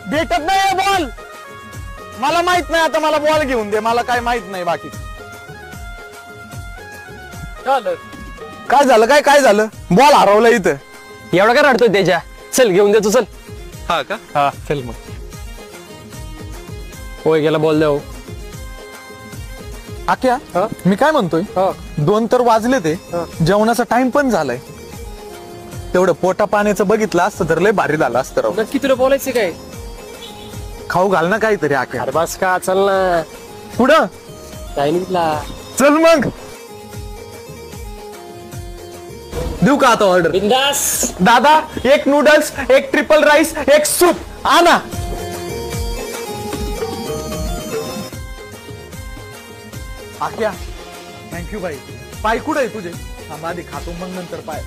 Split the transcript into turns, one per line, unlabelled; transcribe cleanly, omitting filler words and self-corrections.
भेटत नाही बॉल. मला माहित नाही आता, मला बॉल घेऊन दे, मला काय माहित नाही बाकी. काय झालं काय झालं? बॉल हरवला इथं.
एवढा काय रडतोय त्याच्या? चल घेऊन देतो चल.
हा का?
हा चल मग. होय गेला बॉल द्या.
आख्या मी काय म्हणतोय, 2 तर वाजले ते, जेवणाचा टाइम पण झालाय. तेवढं पोटा पाण्याचं बघितलं असतं तर लय भारी झालं असतं राव.
नक्की तुला बोलायचं काय?
खाऊ घाल ना काहीतरी आख्या.
अरे बस का, चल ना.
पुढं
चायनीजला
चल मग. देऊ का आता ऑर्डर?
बिंदास.
दादा, एक नूडल्स, एक ट्रिपल राईस, एक सूप आणा. आख्या थँक्यू भाई. पाय कुठे आहे तुझे? आधी खातो मग नंतर पाय.